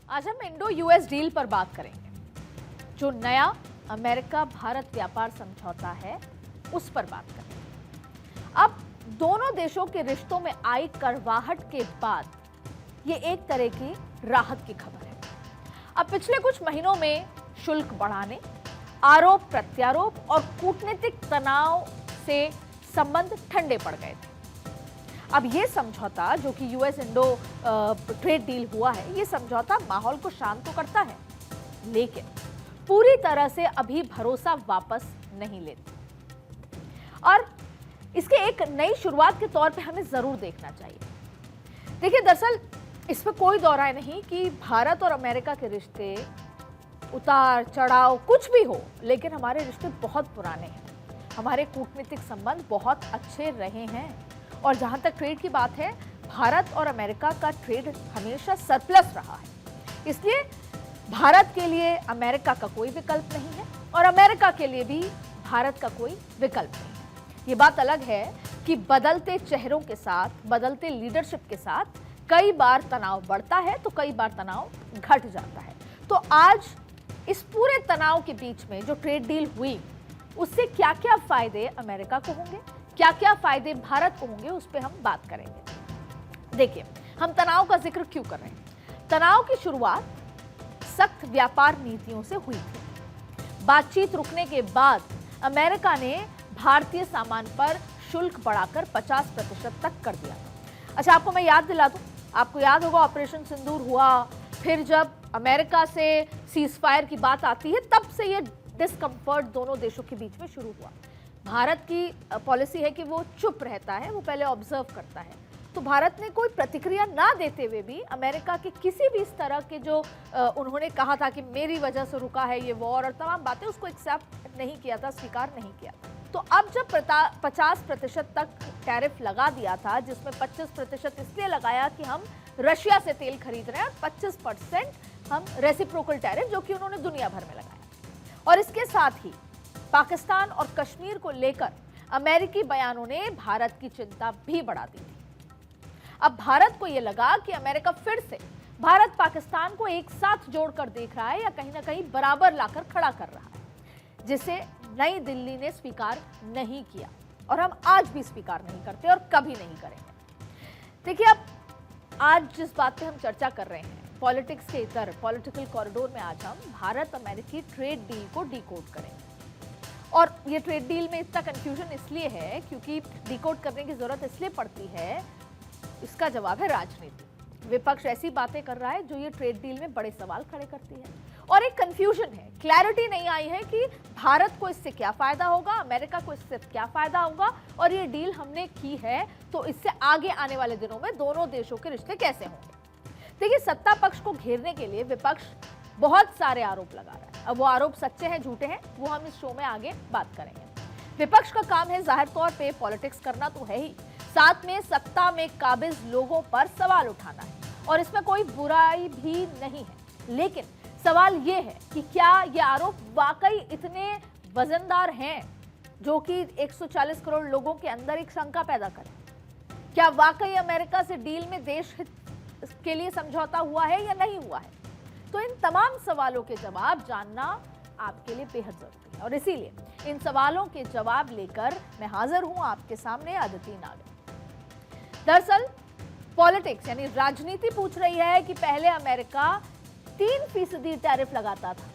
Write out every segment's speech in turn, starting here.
आज हम Indo US deal पर बात करेंगे। जो नया अमेरिका भारत व्यापार समझौता है उस पर बात करेंगे। अब दोनों देशों के रिश्तों में आई कड़वाहट के बाद ये एक तरह की राहत की खबर है। अब पिछले कुछ महीनों में शुल्क बढ़ाने, आरोप प्रत्यारोप और कूटनीतिक तनाव से संबंध ठंडे पड़ गए थे। अब ये समझौता जो कि यूएस इंडो ट्रेड डील हुआ है, ये समझौता माहौल को शांत तो करता है, लेकिन पूरी तरह से अभी भरोसा वापस नहीं लेता और इसके एक नई शुरुआत के तौर पे हमें जरूर देखना चाहिए। देखिए, दरअसल इस पर कोई दो राय नहीं कि भारत और अमेरिका के रिश्ते उतार चढ़ाव कुछ भी हो, लेकिन हमारे रिश्ते बहुत पुराने हैं। हमारे कूटनीतिक संबंध बहुत अच्छे रहे हैं और जहां तक ट्रेड की बात है, भारत और अमेरिका का ट्रेड हमेशा सरप्लस रहा है। इसलिए भारत के लिए अमेरिका का कोई विकल्प नहीं है और अमेरिका के लिए भी भारत का कोई विकल्प नहीं है। ये बात अलग है कि बदलते चेहरों के साथ, बदलते लीडरशिप के साथ कई बार तनाव बढ़ता है तो कई बार तनाव घट जाता है। तो आज इस पूरे तनाव के बीच में जो ट्रेड डील हुई, उससे क्या क्या फायदे अमेरिका को होंगे, क्या क्या फायदे भारत को होंगे, उस पर हम बात करेंगे। देखिए, हम तनाव का जिक्र क्यों कर रहे हैं। तनाव की शुरुआत सख्त व्यापार नीतियों से हुई थी। बातचीत रुकने के बाद अमेरिका ने भारतीय सामान पर शुल्क बढ़ाकर 50% तक कर दिया था। अच्छा, आपको मैं याद दिला दूं, आपको याद होगा ऑपरेशन सिंदूर हुआ, फिर जब अमेरिका से सीजफायर की बात आती है, तब से ये डिस्कम्फर्ट दोनों देशों के बीच में शुरू हुआ। भारत की पॉलिसी है कि वो चुप रहता है, वो पहले ऑब्जर्व करता है। तो भारत ने कोई प्रतिक्रिया ना देते हुए भी अमेरिका के किसी भी इस तरह के जो उन्होंने कहा था कि मेरी वजह से रुका है ये वॉर और तमाम बातें, उसको एक्सेप्ट नहीं किया था, स्वीकार नहीं किया। तो अब जब 50% तक टैरिफ लगा दिया था, जिसमें 25% इसलिए लगाया कि हम रशिया से तेल खरीद रहे हैं और 25% हम रेसिप्रोकल टैरिफ, जो कि उन्होंने दुनिया भर में लगाया। और इसके साथ ही पाकिस्तान और कश्मीर को लेकर अमेरिकी बयानों ने भारत की चिंता भी बढ़ा दी थी। अब भारत को यह लगा कि अमेरिका फिर से भारत पाकिस्तान को एक साथ जोड़कर देख रहा है या कहीं ना कहीं बराबर लाकर खड़ा कर रहा है, जिसे नई दिल्ली ने स्वीकार नहीं किया और हम आज भी स्वीकार नहीं करते और कभी नहीं करेंगे। देखिए, अब आज जिस बात पे हम चर्चा कर रहे हैं, पॉलिटिक्स के इतर पॉलिटिकल कॉरिडोर में आज हम भारत अमेरिकी ट्रेड डील को डिकोड करेंगे। और ये ट्रेड डील में इतना कंफ्यूजन इसलिए है क्योंकि डिकोड करने की जरूरत इसलिए पड़ती है, इसका जवाब है राजनीति। विपक्ष ऐसी बातें कर रहा है जो ये ट्रेड डील में बड़े सवाल खड़े करती है और एक कंफ्यूजन है, क्लैरिटी नहीं आई है कि भारत को इससे क्या फायदा होगा, अमेरिका को इससे क्या फायदा होगा और ये डील हमने की है तो इससे आगे आने वाले दिनों में दोनों देशों के रिश्ते कैसे होंगे। देखिए, सत्ता पक्ष को घेरने के लिए विपक्ष बहुत सारे आरोप लगा रहा है। अब वो आरोप सच्चे हैं झूठे हैं, वो हम इस शो में आगे बात करेंगे। विपक्ष का काम है जाहिर तौर पे पॉलिटिक्स करना तो है ही, साथ में सत्ता में काबिज लोगों पर सवाल उठाना है और इसमें कोई बुराई भी नहीं है। लेकिन सवाल ये है कि क्या ये आरोप वाकई इतने वजनदार हैं जो कि 140 करोड़ लोगों के अंदर एक शंका पैदा करें। क्या वाकई अमेरिका से डील में देश हित के लिए समझौता हुआ है या नहीं हुआ है। तो इन तमाम सवालों के जवाब जानना आपके लिए बेहद जरूरी है और इसीलिए इन सवालों के जवाब लेकर मैं हाजिर हूं आपके सामने, अदिति नागर। दरअसल पॉलिटिक्स यानी राजनीति पूछ रही है कि पहले अमेरिका 3% टैरिफ लगाता था,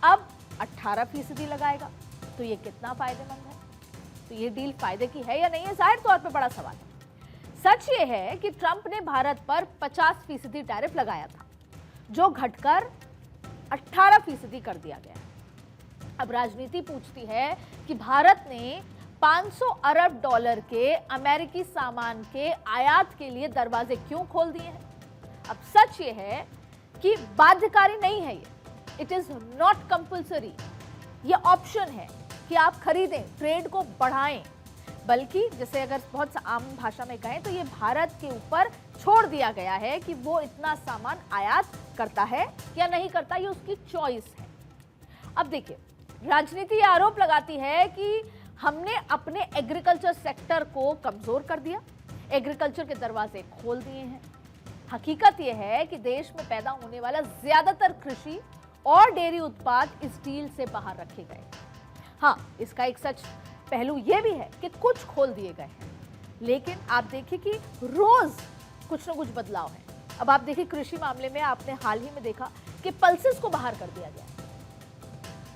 अब 18% लगाएगा, तो ये कितना फायदेमंद है। तो ये डील फायदे की है या नहीं है, जाहिर तौर पे बड़ा सवाल है। सच ये है कि ट्रंप ने भारत पर 50% टैरिफ लगाया था, जो घटकर 18% कर दिया गया। अब राजनीति पूछती है कि भारत ने 500 अरब डॉलर के अमेरिकी सामान के आयात के लिए दरवाजे क्यों खोल दिए हैं। अब सच ये है कि बाध्यकारी नहीं है, ये इट इज नॉट कंपल्सरी, ये ऑप्शन है कि आप खरीदें, ट्रेड को बढ़ाएं, बल्कि जैसे अगर बहुत आम भाषा में कहें तो ये भारत के ऊपर छोड़ दिया गया है कि वो इतना सामान आयात करता है या नहीं करता, ये उसकी चॉइस है। अब देखिए, राजनीति आरोप लगाती है कि हमने अपने एग्रीकल्चर सेक्टर को कमजोर कर दिया, एग्रीकल्चर के दरवाजे खोल दिए हैं। हकीकत यह है कि देश में पैदा होने वाला ज्यादातर कृषि और डेयरी उत्पाद इस डील से बाहर रखे गए। हाँ, इसका एक सच पहलू यह भी है कि कुछ खोल दिए गए हैं, लेकिन आप देखिए कि रोज कुछ ना कुछ बदलाव है। अब आप देखिए कृषि मामले में आपने हाल ही में देखा कि पल्सेस को बाहर कर दिया गया।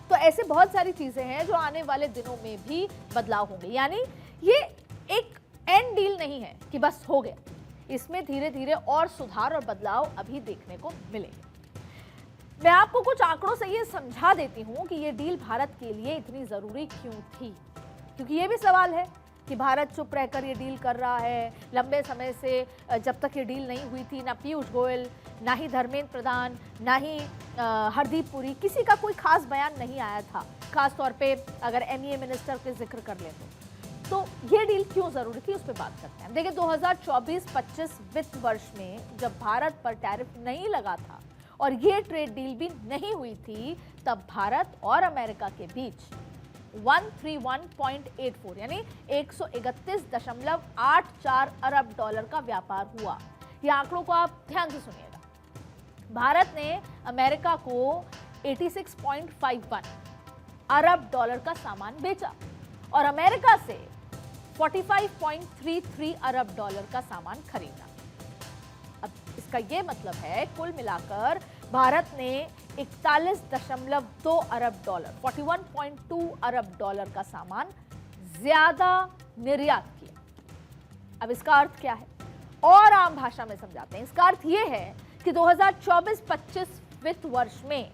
तो ऐसे बहुत सारी चीजें हैं जो आने वाले दिनों में भी बदलाव होंगे। यानी ये एक एंड डील नहीं है कि बस हो गया, इसमें धीरे धीरे और सुधार और बदलाव अभी देखने को मिलेंगे। मैं आपको कुछ आंकड़ों से ये समझा देती हूं कि ये डील भारत के लिए इतनी जरूरी क्यों थी, क्योंकि ये भी सवाल है कि भारत चुप रहकर ये डील कर रहा है। लंबे समय से जब तक ये डील नहीं हुई थी, ना पीयूष गोयल, ना ही धर्मेंद्र प्रधान, ना ही हरदीप पुरी, किसी का कोई खास बयान नहीं आया था। खास तौर पे अगर एमईए मिनिस्टर के जिक्र कर ले तो ये डील क्यों जरूरी थी, उस पर बात करते हैं। देखिए 2024-25 वित्त वर्ष में जब भारत पर टैरिफ नहीं लगा था और ये ट्रेड डील भी नहीं हुई थी, तब भारत और अमेरिका के बीच 131.84 यानी 131.84 अरब डॉलर का व्यापार हुआ। ये आंकड़ों को आप ध्यान से सुनिएगा। भारत ने अमेरिका को 86.51 अरब डॉलर का सामान बेचा और अमेरिका से 45.33 अरब डॉलर का सामान खरीदा। अब इसका यह मतलब है कुल मिलाकर भारत ने 41.2 अरब डॉलर 41.2 अरब डॉलर का सामान ज्यादा निर्यात किया। अब इसका अर्थ क्या है और आम भाषा में समझाते हैं। इसका अर्थ यह है कि 2024-25 वित्त वर्ष में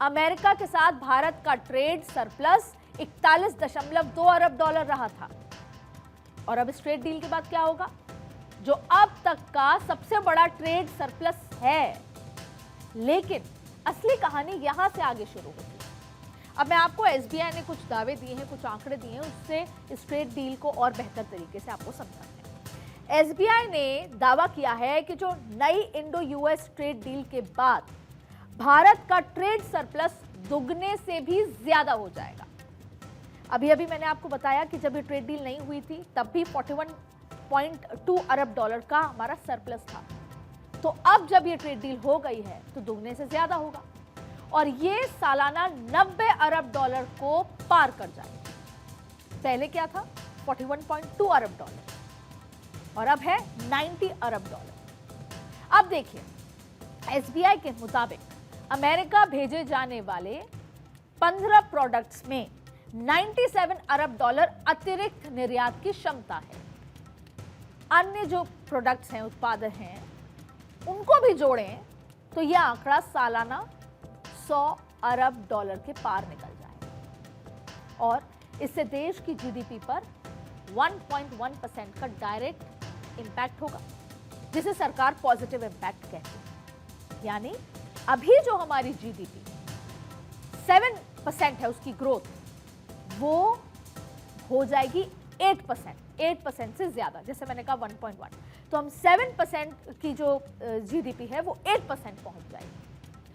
अमेरिका के साथ भारत का ट्रेड सरप्लस 41.2 अरब डॉलर रहा था। और अब इस ट्रेड डील के बाद क्या होगा, जो अब तक का सबसे बड़ा ट्रेड सरप्लस है। लेकिन असली कहानी यहां से आगे शुरू होती है। अब मैं आपको एसबीआई ने कुछ दावे दिए हैं, कुछ आंकड़े दिए हैं, उससे इस ट्रेड डील को और बेहतर तरीके से आपको समझाते हैं। एसबीआई ने दावा किया है कि जो नई इंडो यूएस ट्रेड डील के बाद भारत का ट्रेड सरप्लस दुगने से भी ज्यादा हो जाएगा। अभी अभी मैंने आपको बताया कि जब ये ट्रेड डील नहीं हुई थी तब भी 41.2 अरब डॉलर का हमारा सरप्लस था। तो अब जब ये ट्रेड डील हो गई है तो दुगने से ज्यादा होगा और ये सालाना 90 अरब डॉलर को पार कर जाएगा। पहले क्या था, 41.2 अरब डॉलर और अब है 90 अरब डॉलर। अब देखिए एसबीआई के मुताबिक अमेरिका भेजे जाने वाले 15 प्रोडक्ट्स में 97 अरब डॉलर अतिरिक्त निर्यात की क्षमता है। अन्य जो प्रोडक्ट्स हैं, उत्पाद हैं, उनको भी जोड़ें तो यह आंकड़ा सालाना 100 अरब डॉलर के पार निकल जाएगा और इससे देश की जीडीपी पर 1.1% का डायरेक्ट इंपैक्ट होगा, जिसे सरकार पॉजिटिव इंपैक्ट कहती है। यानी अभी जो हमारी जीडीपी 7% है, उसकी ग्रोथ वो हो जाएगी 8% से ज्यादा। जैसे मैंने कहा 1.1, तो हम 7% की जो जीडीपी है वो 8% पहुंच जाएगी।